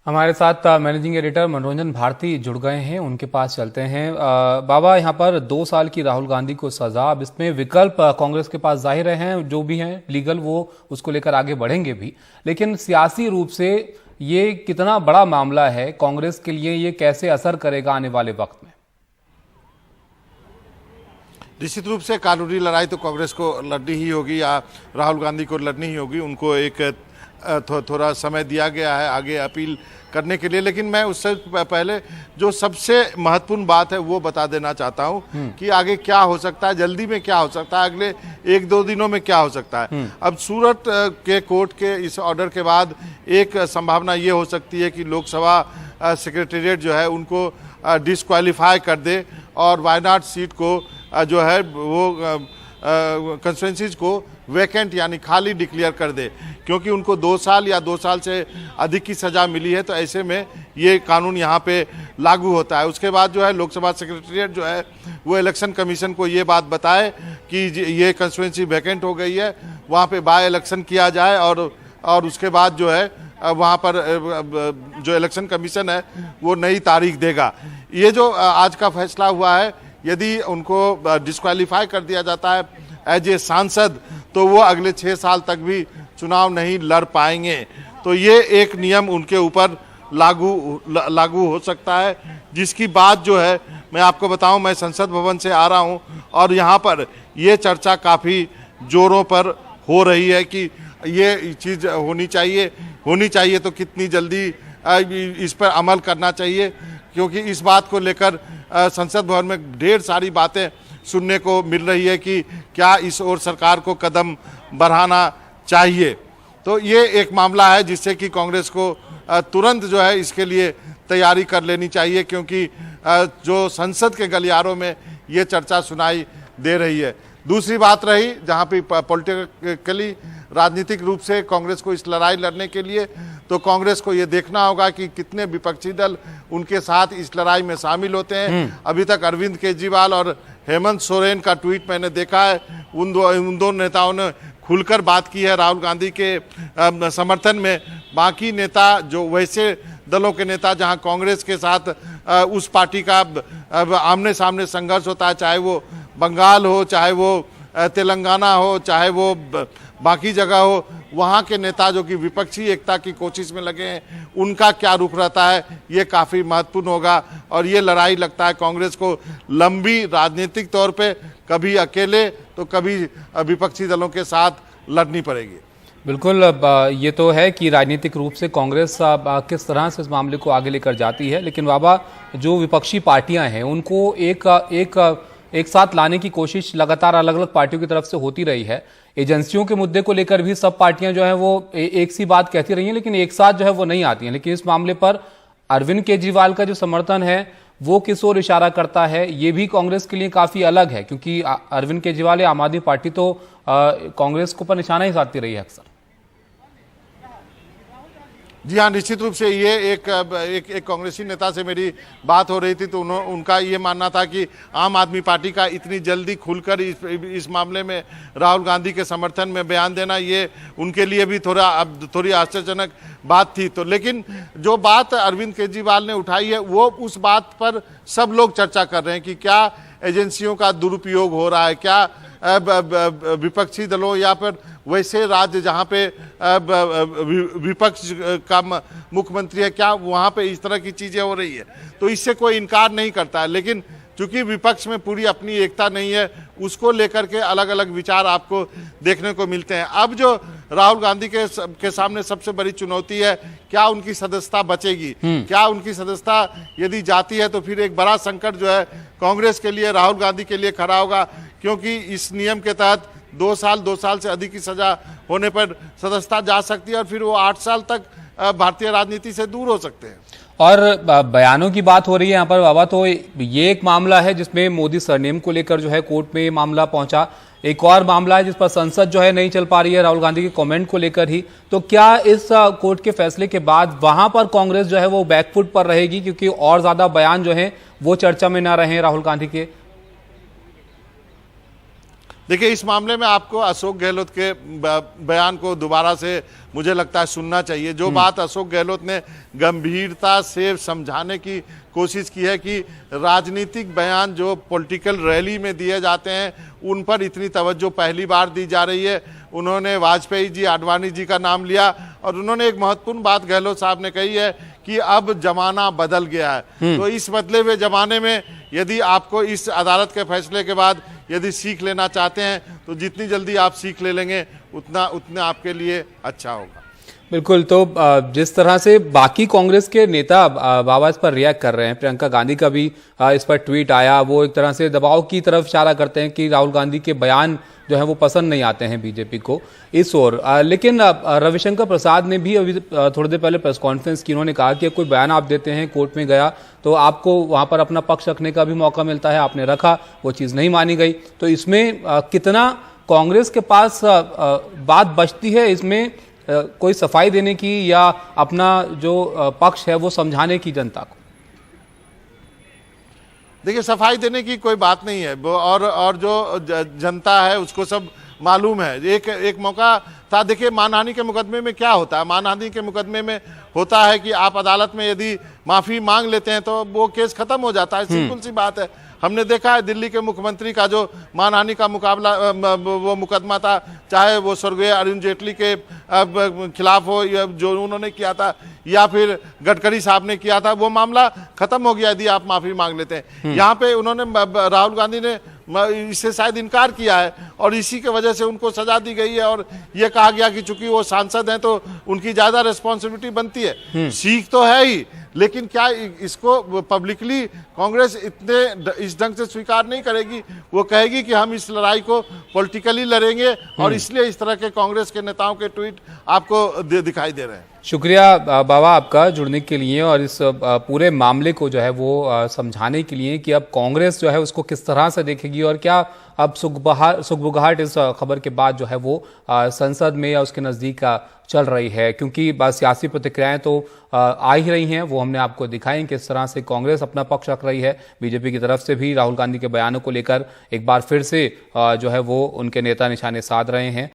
हमारे साथ managing editor मनोरंजन भारती जुड़ गए हैं, उनके पास चलते हैं। बाबा, यहाँ पर 2 साल की राहुल गांधी को सजा, अब इसमें विकल्प कांग्रेस के पास जाहिर हैं, जो भी हैं लीगल, वो उसको लेकर आगे बढ़ेंगे भी, लेकिन सियासी रूप से ये कितना बड़ा मामला है कांग्रेस के लिए, ये कैसे असर करेगा आने वाले वक्त में? निश्चित रूप से कानूनी लड़ाई तो कांग्रेस को लड़नी ही होगी या राहुल गांधी को लड़नी ही होगी। उनको एक थोड़ा समय दिया गया है आगे अपील करने के लिए, लेकिन मैं उससे पहले जो सबसे महत्वपूर्ण बात है वो बता देना चाहता हूं कि आगे क्या हो सकता है, जल्दी में क्या हो सकता है, अगले 1-2 दिनों में क्या हो सकता है। अब सूरत के कोर्ट के इस ऑर्डर के बाद एक संभावना ये हो सकती है कि लोकसभा सेक्रेटेरिएट जो है उनको डिस्क्वालीफाई कर दे और वायनाड सीट को जो है वो कंस्टिट्यूंसीज को वैकेंट यानी खाली डिक्लेयर कर दे, क्योंकि उनको 2 साल या 2 साल से अधिक की सज़ा मिली है। तो ऐसे में ये कानून यहाँ पे लागू होता है। उसके बाद जो है लोकसभा सेक्रेटेरिएट जो है वो इलेक्शन कमीशन को ये बात बताए कि ये कंस्टिट्यूंसी वैकेंट हो गई है, वहाँ पे बाय इलेक्शन किया जाए और उसके बाद जो है वहाँ पर जो इलेक्शन कमीशन है वो नई तारीख देगा। ये जो आज का फैसला हुआ है, यदि उनको डिस्क्वालीफाई कर दिया जाता है एज ए सांसद, तो वो अगले 6 साल तक भी चुनाव नहीं लड़ पाएंगे। तो ये एक नियम उनके ऊपर लागू हो सकता है, जिसकी बात जो है मैं आपको बताऊं, मैं संसद भवन से आ रहा हूं और यहाँ पर ये चर्चा काफ़ी जोरों पर हो रही है कि ये चीज़ होनी चाहिए तो कितनी जल्दी इस पर अमल करना चाहिए, क्योंकि इस बात को लेकर संसद भवन में ढेर सारी बातें सुनने को मिल रही है कि क्या इस ओर सरकार को कदम बढ़ाना चाहिए। तो ये एक मामला है जिससे कि कांग्रेस को तुरंत जो है इसके लिए तैयारी कर लेनी चाहिए, क्योंकि जो संसद के गलियारों में ये चर्चा सुनाई दे रही है। दूसरी बात रही जहाँ पे पॉलिटिकली राजनीतिक रूप से कांग्रेस को इस लड़ाई लड़ने के लिए, तो कांग्रेस को ये देखना होगा कि कितने विपक्षी दल उनके साथ इस लड़ाई में शामिल होते हैं। अभी तक अरविंद केजरीवाल और हेमंत सोरेन का ट्वीट मैंने देखा है, उन दो नेताओं ने खुलकर बात की है राहुल गांधी के समर्थन में। बाकी नेता जो वैसे दलों के नेता जहां कांग्रेस के साथ उस पार्टी का आमने सामने संघर्ष होता है, चाहे वो बंगाल हो, चाहे वो तेलंगाना हो, चाहे वो बाकी जगह हो, वहाँ के नेता जो कि विपक्षी एकता की कोशिश में लगे हैं, उनका क्या रुख रहता है, ये काफ़ी महत्वपूर्ण होगा। और ये लड़ाई लगता है कांग्रेस को लंबी राजनीतिक तौर पे कभी अकेले तो कभी विपक्षी दलों के साथ लड़नी पड़ेगी। बिल्कुल, ये तो है कि राजनीतिक रूप से कांग्रेस किस तरह से इस मामले को आगे लेकर जाती है, लेकिन बाबा जो विपक्षी पार्टियां हैं उनको एक साथ लाने की कोशिश लगातार अलग अलग पार्टियों की तरफ से होती रही है। एजेंसियों के मुद्दे को लेकर भी सब पार्टियां जो है वो एक सी बात कहती रही हैं, लेकिन एक साथ जो है वो नहीं आती हैं। लेकिन इस मामले पर अरविंद केजरीवाल का जो समर्थन है वो किस ओर इशारा करता है, ये भी कांग्रेस के लिए काफी अलग है, क्योंकि अरविंद केजरीवाल या आम आदमी पार्टी तो कांग्रेस को पर निशाना ही साधती रही है अक्सर। जी हाँ, निश्चित रूप से ये एक कांग्रेसी नेता से मेरी बात हो रही थी, तो उनका ये मानना था कि आम आदमी पार्टी का इतनी जल्दी खुलकर इस मामले में राहुल गांधी के समर्थन में बयान देना, ये उनके लिए भी थोड़ी आश्चर्यजनक बात थी। तो लेकिन जो बात अरविंद केजरीवाल ने उठाई है वो उस बात पर सब लोग चर्चा कर रहे हैं कि क्या एजेंसियों का दुरुपयोग हो रहा है, क्या विपक्षी दलों या फिर वैसे राज्य जहाँ पे विपक्ष का मुख्यमंत्री है, क्या वहाँ पे इस तरह की चीज़ें हो रही है। तो इससे कोई इनकार नहीं करता है, लेकिन चूंकि विपक्ष में पूरी अपनी एकता नहीं है, उसको लेकर के अलग अलग विचार आपको देखने को मिलते हैं। अब जो राहुल गांधी के सामने सबसे बड़ी चुनौती है, क्या उनकी सदस्यता बचेगी, क्या उनकी सदस्यता यदि जाती है तो फिर एक बड़ा संकट जो है कांग्रेस के लिए, राहुल गांधी के लिए खड़ा होगा, क्योंकि इस नियम के तहत 2 साल से अधिक की सजा होने पर सदस्यता जा सकती है और फिर वो 8 साल तक भारतीय राजनीति से दूर हो सकते हैं। और बयानों की बात हो रही है यहाँ पर बाबा, तो ये एक मामला है जिसमें मोदी सरनेम को लेकर जो है कोर्ट में मामला पहुंचा। एक और मामला है जिस पर संसद जो है नहीं चल पा रही है राहुल गांधी के कमेंट को लेकर ही। तो क्या इस कोर्ट के फैसले के बाद वहां पर कांग्रेस जो है वो बैकफुट पर रहेगी, क्योंकि और ज्यादा बयान जो है वो चर्चा में ना रहे राहुल गांधी के? देखिए, इस मामले में आपको अशोक गहलोत के बयान को दोबारा से मुझे लगता है सुनना चाहिए। जो बात अशोक गहलोत ने गंभीरता से समझाने की कोशिश की है कि राजनीतिक बयान जो पॉलिटिकल रैली में दिए जाते हैं उन पर इतनी तवज्जो पहली बार दी जा रही है। उन्होंने वाजपेयी जी, आडवाणी जी का नाम लिया और उन्होंने एक महत्वपूर्ण बात गहलोत साहब ने कही है कि अब जमाना बदल गया है। तो इस बदले हुए जमाने में यदि आपको इस अदालत के फैसले के बाद यदि सीख लेना चाहते हैं तो जितनी जल्दी आप सीख ले लेंगे उतना आपके लिए अच्छा होगा। बिल्कुल। तो जिस तरह से बाकी कांग्रेस के नेता बाबा इस पर रिएक्ट कर रहे हैं, प्रियंका गांधी का भी इस पर ट्वीट आया, वो एक तरह से दबाव की तरफ इशारा करते हैं कि राहुल गांधी के बयान जो है वो पसंद नहीं आते हैं बीजेपी को इस ओर। लेकिन रविशंकर प्रसाद ने भी अभी थोड़ी देर पहले प्रेस कॉन्फ्रेंस की, उन्होंने कहा कि कोई बयान आप देते हैं, कोर्ट में गया तो आपको वहां पर अपना पक्ष रखने का भी मौका मिलता है, आपने रखा, वो चीज़ नहीं मानी गई। तो इसमें कितना कांग्रेस के पास बात बचती है इसमें कोई सफाई देने की या अपना जो पक्ष है वो समझाने की जनता को? देखिए, सफाई देने की कोई बात नहीं है और जो जनता है उसको सब मालूम है। एक मौका था। देखिए, मानहानि के मुकदमे में क्या होता है, मानहानि के मुकदमे में होता है कि आप अदालत में यदि माफी मांग लेते हैं तो वो केस खत्म हो जाता है, सिंपल सी बात है। हमने देखा है दिल्ली के मुख्यमंत्री का जो मानहानि का मुकाबला वो मुकदमा था, चाहे वो स्वर्गीय अरुण जेटली के खिलाफ हो या जो उन्होंने किया था या फिर गडकरी साहब ने किया था, वो मामला खत्म हो गया यदि आप माफी मांग लेते हैं। यहाँ पे उन्होंने राहुल गांधी ने इससे शायद इनकार किया है और इसी के वजह से उनको सजा दी गई है और ये कहा गया कि चूंकि वो सांसद हैं तो उनकी ज्यादा रिस्पॉन्सिबिलिटी बनती है। सीख तो है ही, लेकिन क्या इसको पब्लिकली कांग्रेस इस ढंग से स्वीकार नहीं करेगी। वो कहेगी कि हम इस लड़ाई को पॉलिटिकली लड़ेंगे और इसलिए इस तरह के कांग्रेस के नेताओं के ट्वीट आपको दिखाई दे रहे हैं। शुक्रिया बाबा आपका जुड़ने के लिए और इस पूरे मामले को जो है वो समझाने के लिए कि अब कांग्रेस जो है उसको किस तरह से देखेगी और क्या अब सुगबुगाहट इस खबर के बाद जो है वो संसद में या उसके नज़दीक चल रही है, क्योंकि सियासी प्रतिक्रियाएं तो आ ही रही हैं। वो हमने आपको दिखाई किस तरह से कांग्रेस अपना पक्ष रख रही है। बीजेपी की तरफ से भी राहुल गांधी के बयानों को लेकर एक बार फिर से जो है वो उनके नेता निशाने साध रहे हैं।